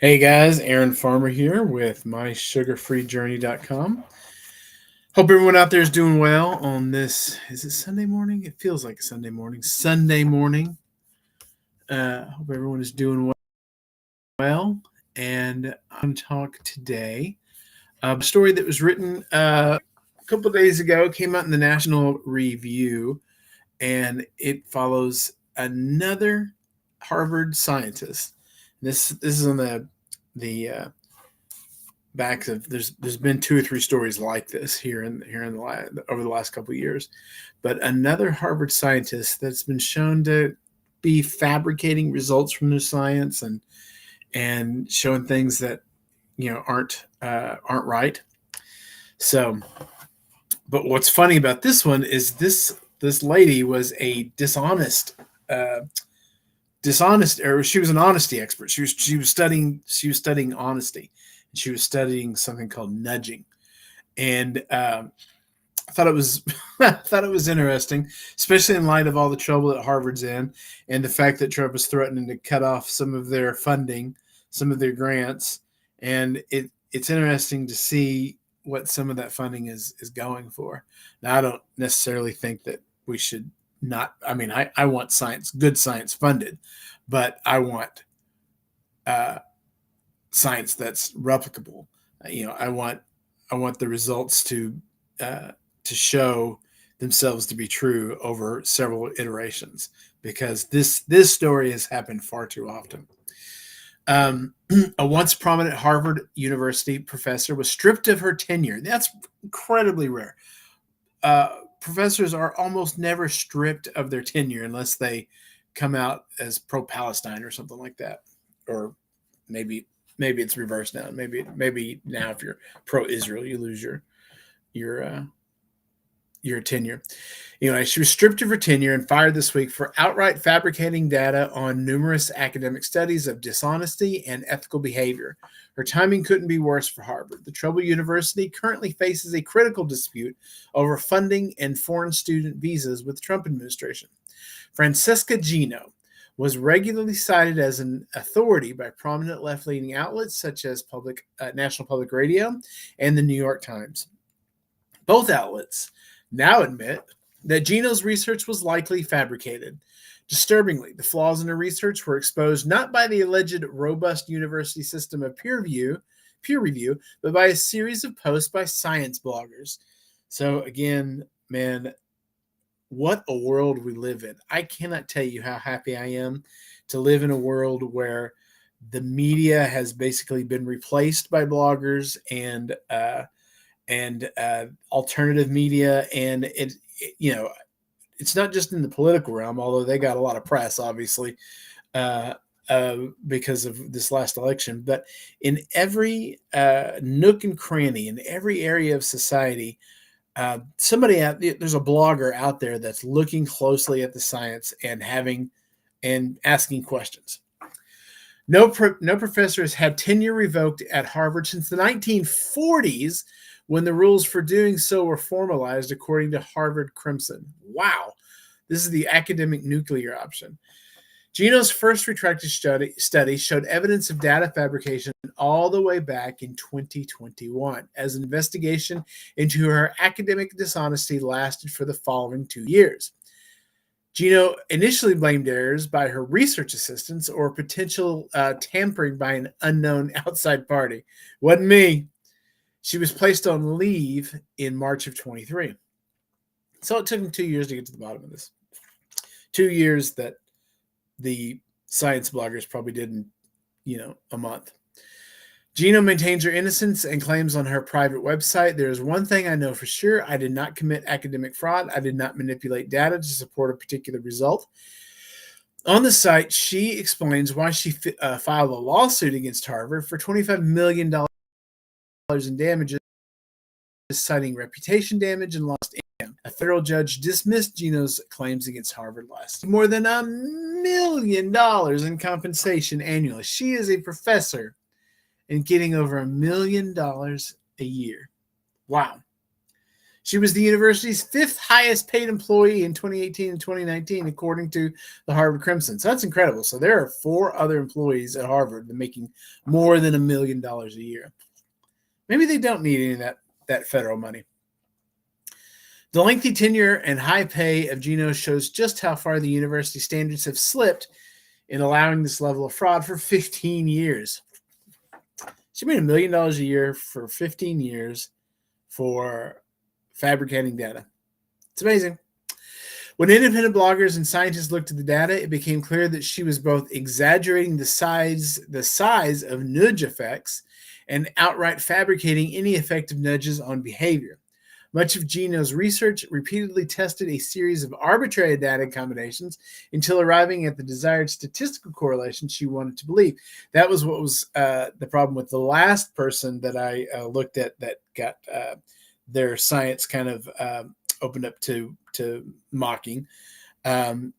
Hey guys, Aaron Farmer here with mysugarfreejourney.com. Hope everyone out there is doing well on this. Is it Sunday morning? It feels like a Sunday morning. Sunday morning. Hope everyone is doing well. And I'm going to talk today a story that was written a couple of days ago, came out in the National Review, and it follows another Harvard scientist. This is on the backs of there's been two or three stories like this over the last couple of years, but another Harvard scientist that's been shown to be fabricating results from new science and showing things that aren't right. So, but what's funny about this one is this lady was a uh, dishonest, or she was an honesty expert. She was studying honesty, and she was studying something called nudging. And I thought it was I thought it was interesting, especially in light of all the trouble that Harvard's in, and the fact that Trump is threatening to cut off some of their funding, some of their grants, and it's interesting to see what some of that funding is going for. Now, I don't necessarily think that we should not. I mean, I want good science funded, but I want uh, science that's replicable. I want the results to show themselves to be true over several iterations, because this story has happened far too often. Um, a once prominent Harvard University professor was stripped of her tenure. That's incredibly rare. Professors are almost never stripped of their tenure unless they come out as pro-Palestine or something like that, or maybe it's reversed now. Maybe now if you're pro-Israel, you lose your your tenure. She was stripped of her tenure and fired this week for outright fabricating data on numerous academic studies of dishonesty and ethical behavior. Her timing couldn't be worse for Harvard. The troubled university currently faces a critical dispute over funding and foreign student visas with the Trump administration. Francesca Gino was regularly cited as an authority by prominent left-leaning outlets such as National Public Radio and the New York Times. Both outlets now admit that Gino's research was likely fabricated. Disturbingly, the flaws in her research were exposed not by the alleged robust university system of peer review, but by a series of posts by science bloggers. So again, man, what a world we live in. I cannot tell you how happy I am to live in a world where the media has basically been replaced by bloggers and alternative media, and it's not just in the political realm, although they got a lot of press, obviously, uh, because of this last election, but in every nook and cranny, in every area of society, there's a blogger out there that's looking closely at the science and asking questions. No professor has had tenure revoked at Harvard since the 1940s, when the rules for doing so were formalized, according to Harvard Crimson. Wow. This is the academic nuclear option. Gino's first retracted study showed evidence of data fabrication all the way back in 2021, as an investigation into her academic dishonesty lasted for the following 2 years. Gino initially blamed errors by her research assistants or potential tampering by an unknown outside party. Wasn't me. She was placed on leave in March of 23. So it took him 2 years to get to the bottom of this. 2 years that the science bloggers probably did in, a month. Gino maintains her innocence and claims on her private website, "There is one thing I know for sure. I did not commit academic fraud. I did not manipulate data to support a particular result." On the site, she explains why she filed a lawsuit against Harvard for $25 million in damages, citing reputation damage and lost income. A federal judge dismissed Gino's claims against Harvard last year. More than $1 million in compensation annually. She is a professor and getting over $1 million a year. Wow. She was the university's fifth highest paid employee in 2018 and 2019, according to the Harvard Crimson. So that's incredible. So there are 4 other employees at Harvard that are making more than $1 million a year. Maybe they don't need any of that federal money. The lengthy tenure and high pay of Gino shows just how far the university standards have slipped in allowing this level of fraud for 15 years. She made $1 million a year for 15 years for fabricating data. It's amazing. When independent bloggers and scientists looked at the data, it became clear that she was both exaggerating the size of nudge effects and outright fabricating any effective nudges on behavior. Much of Gino's research repeatedly tested a series of arbitrary data combinations until arriving at the desired statistical correlation she wanted to believe. That was what was the problem with the last person that I looked at that got their science kind of opened up to mocking. It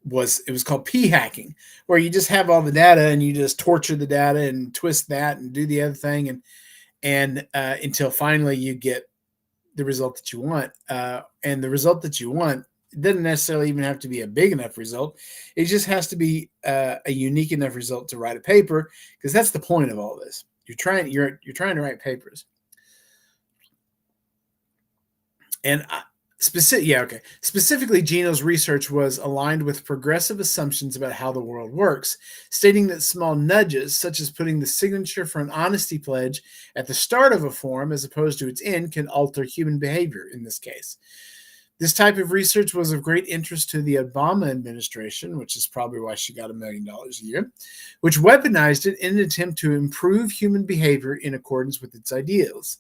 was called p-hacking, where you just have all the data and you just torture the data and twist that and do the other thing and until finally you get the result that you want. And the result that you want, it doesn't necessarily even have to be a big enough result. It just has to be a unique enough result to write a paper, because that's the point of all this. You're trying to write papers. And specifically, Gino's research was aligned with progressive assumptions about how the world works, stating that small nudges, such as putting the signature for an honesty pledge at the start of a form as opposed to its end, can alter human behavior in this case. This type of research was of great interest to the Obama administration, which is probably why she got $1 million a year, which weaponized it in an attempt to improve human behavior in accordance with its ideals.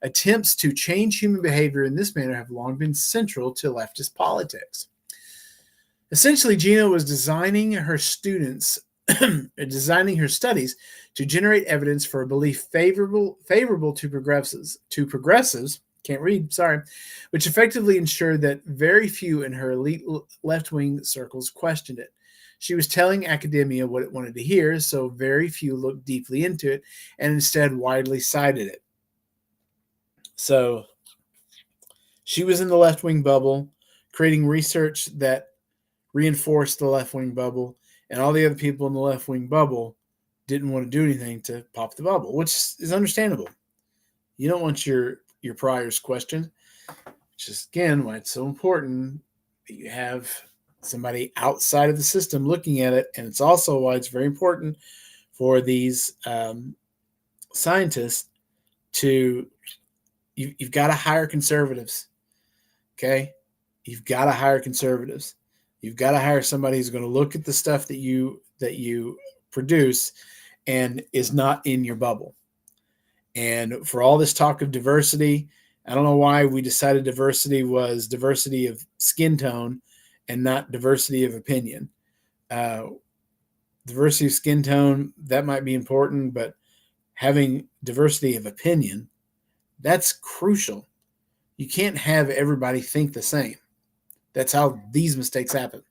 Attempts to change human behavior in this manner have long been central to leftist politics. Essentially, Gino was designing her studies to generate evidence for a belief favorable to progressives, which effectively ensured that very few in her elite left-wing circles questioned it. She was telling academia what it wanted to hear, so very few looked deeply into it and instead widely cited it. So she was in the left-wing bubble, creating research that reinforced the left-wing bubble, and all the other people in the left-wing bubble didn't want to do anything to pop the bubble, which is understandable. You don't want your priors questioned, which is, again, why it's so important that you have somebody outside of the system looking at it, and it's also why it's very important for these scientists to... You've got to hire conservatives, okay? You've got to hire conservatives. You've got to hire somebody who's going to look at the stuff that you produce and is not in your bubble. And for all this talk of diversity, I don't know why we decided diversity was diversity of skin tone and not diversity of opinion. Diversity of skin tone, that might be important, but having diversity of opinion, that's crucial. You can't have everybody think the same. That's how these mistakes happen.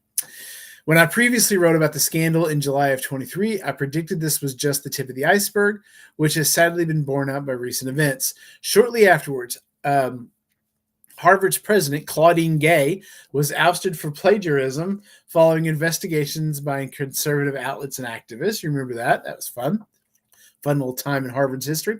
When I previously wrote about the scandal in July of 23, I predicted this was just the tip of the iceberg, which has sadly been borne out by recent events. Shortly afterwards, Harvard's president, Claudine Gay, was ousted for plagiarism following investigations by conservative outlets and activists. You remember that? That was fun. Fun little time in Harvard's history.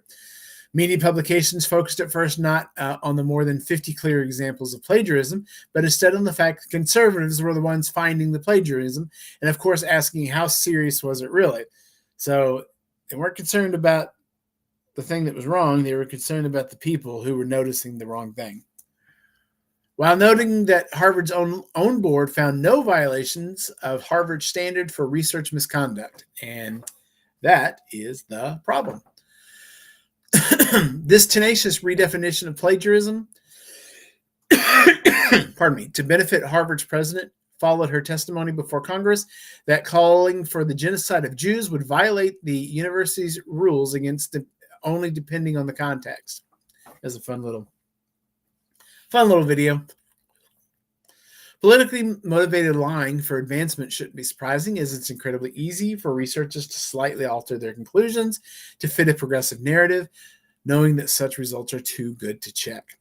Media publications focused at first not on the more than 50 clear examples of plagiarism, but instead on the fact that conservatives were the ones finding the plagiarism, and of course asking how serious was it really. So they weren't concerned about the thing that was wrong, they were concerned about the people who were noticing the wrong thing. While noting that Harvard's own board found no violations of Harvard's standard for research misconduct, and that is the problem. This tenacious redefinition of plagiarism, to benefit Harvard's president, followed her testimony before Congress that calling for the genocide of Jews would violate the university's rules against only depending on the context. That's a fun little video. Politically motivated lying for advancement shouldn't be surprising, as it's incredibly easy for researchers to slightly alter their conclusions to fit a progressive narrative, knowing that such results are too good to check.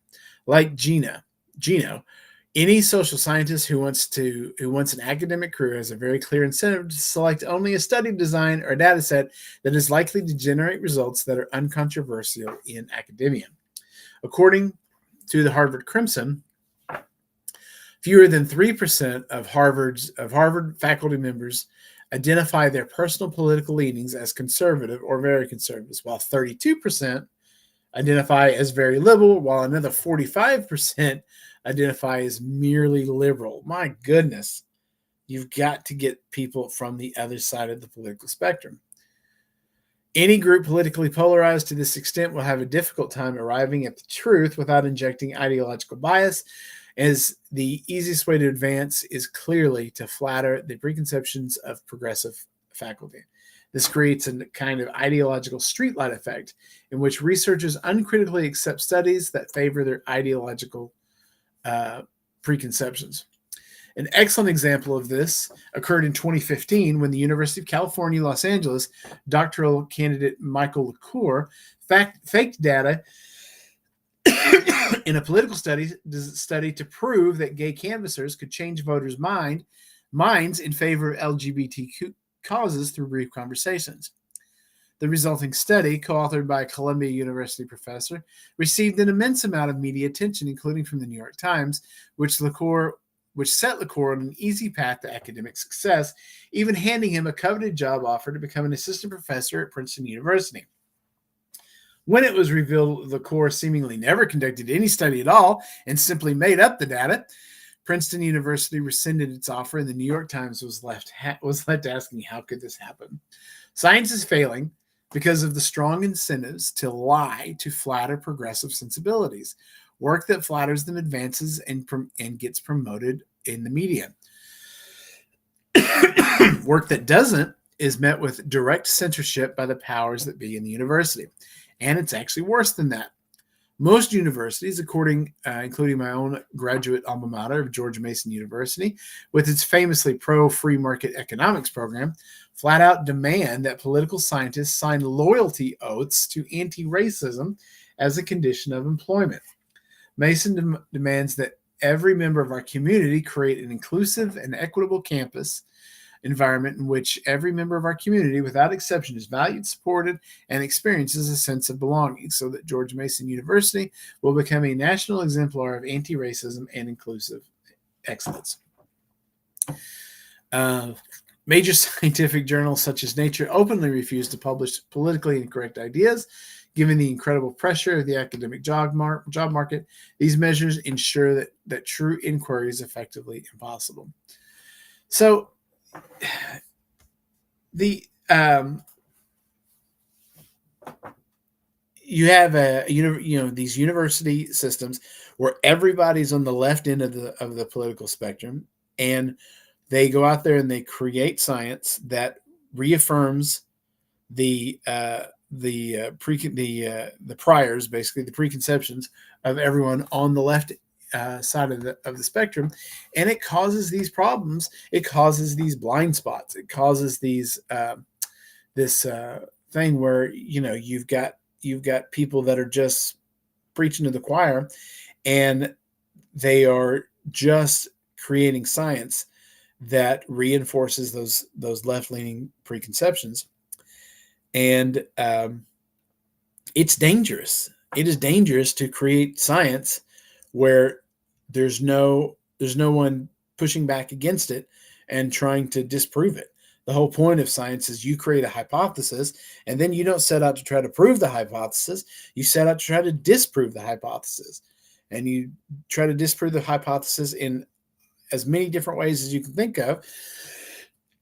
Like Gino, any social scientist who wants an academic career has a very clear incentive to select only a study design or data set that is likely to generate results that are uncontroversial in academia. According to the Harvard Crimson, fewer than 3% of Harvard faculty members identify their personal political leanings as conservative or very conservative, while 32% identify as very liberal, while another 45% identify as merely liberal. My goodness, you've got to get people from the other side of the political spectrum. Any group politically polarized to this extent will have a difficult time arriving at the truth without injecting ideological bias, as the easiest way to advance is clearly to flatter the preconceptions of progressive faculty. This creates a kind of ideological streetlight effect in which researchers uncritically accept studies that favor their ideological preconceptions. An excellent example of this occurred in 2015 when the University of California, Los Angeles doctoral candidate Michael LaCour faked data in a political study to prove that gay canvassers could change voters' minds in favor of LGBTQ causes through brief conversations. The resulting study, co-authored by a Columbia University professor, received an immense amount of media attention, including from the New York Times, which set LaCour on an easy path to academic success, even handing him a coveted job offer to become an assistant professor at Princeton University. When it was revealed LaCour seemingly never conducted any study at all and simply made up the data, Princeton University rescinded its offer, and the New York Times was left asking, how could this happen? Science is failing because of the strong incentives to lie to flatter progressive sensibilities. Work that flatters them advances and gets promoted in the media. Work that doesn't is met with direct censorship by the powers that be in the university. And it's actually worse than that. Most universities, including my own graduate alma mater of George Mason University, with its famously pro-free market economics program, flat out demand that political scientists sign loyalty oaths to anti-racism as a condition of employment. Mason demands that every member of our community create an inclusive and equitable campus environment in which every member of our community, without exception, is valued, supported, and experiences a sense of belonging, so that George Mason University will become a national exemplar of anti-racism and inclusive excellence. Major scientific journals such as Nature openly refuse to publish politically incorrect ideas. Given the incredible pressure of the academic job market, these measures ensure that true inquiry is effectively impossible. So, you have these university systems where everybody's on the left end of the political spectrum, and they go out there and they create science that reaffirms the priors, basically the preconceptions of everyone on the left side of the spectrum, and it causes these problems. It causes these blind spots. It causes these this thing where you've got people that are just preaching to the choir, and they are just creating science that reinforces those left-leaning preconceptions. And it's dangerous. It is dangerous to create science where there's no one pushing back against it and trying to disprove it. The whole point of science is you create a hypothesis, and then you don't set out to try to prove the hypothesis. You set out to try to disprove the hypothesis. And you try to disprove the hypothesis in as many different ways as you can think of.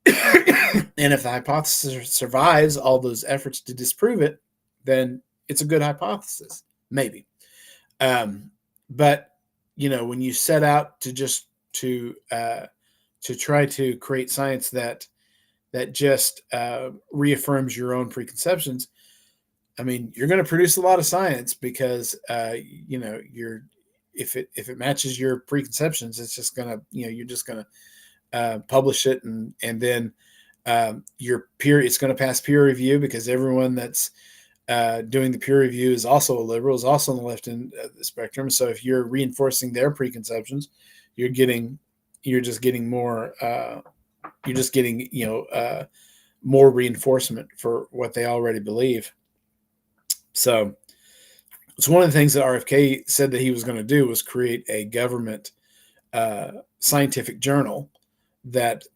And if the hypothesis survives all those efforts to disprove it, then it's a good hypothesis, maybe. But when you set out to just to try to create science that just reaffirms your own preconceptions, I mean, you're going to produce a lot of science because if it matches your preconceptions, it's just gonna you're just gonna publish it, and then it's going to pass peer review because everyone that's doing the peer review is also a liberal, is also on the left end of the spectrum. So if you're reinforcing their preconceptions, you're just getting more, more reinforcement for what they already believe. So it's one of the things that RFK said that he was going to do was create a government scientific journal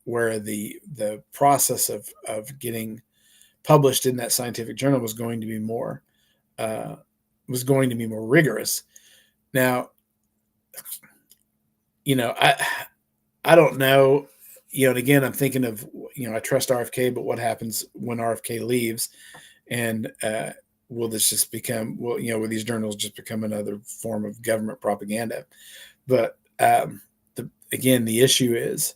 where the process of getting published in that scientific journal was going to be more rigorous. Now, I don't know, and again, I'm thinking of, I trust RFK, but what happens when RFK leaves, and will this just become, will these journals just become another form of government propaganda? But the issue is,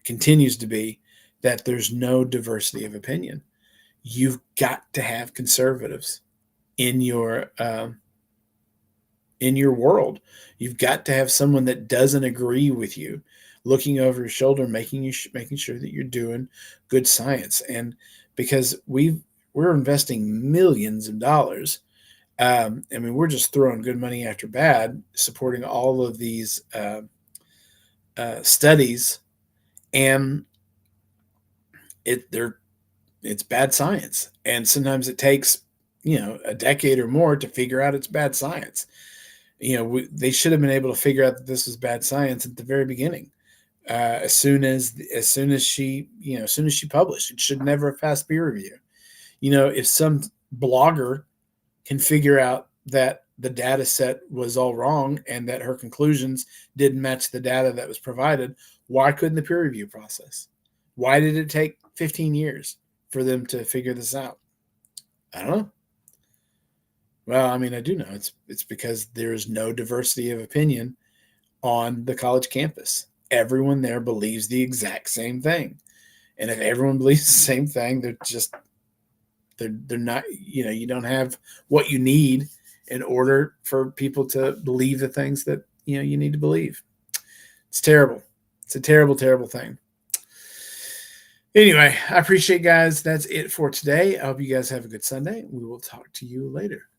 continues to be, that there's no diversity of opinion. You've got to have conservatives in your world. You've got to have someone that doesn't agree with you, looking over your shoulder, making sure that you're doing good science. And because we're investing millions of dollars, we're just throwing good money after bad, supporting all of these studies, and it's bad science. And sometimes it takes a decade or more to figure out it's bad science. They should have been able to figure out that this was bad science at the very beginning. As soon as she published, it should never have passed peer review. If some blogger can figure out that the data set was all wrong and that her conclusions didn't match the data that was provided, why couldn't the peer review process? Why did it take 15 years for them to figure this out? I don't know. Well, I do know. It's because there is no diversity of opinion on the college campus. Everyone there believes the exact same thing. And if everyone believes the same thing, they're not, you don't have what you need in order for people to believe the things that, you need to believe. It's terrible. It's a terrible, terrible thing. Anyway, I appreciate, guys. That's it for today. I hope you guys have a good Sunday. We will talk to you later.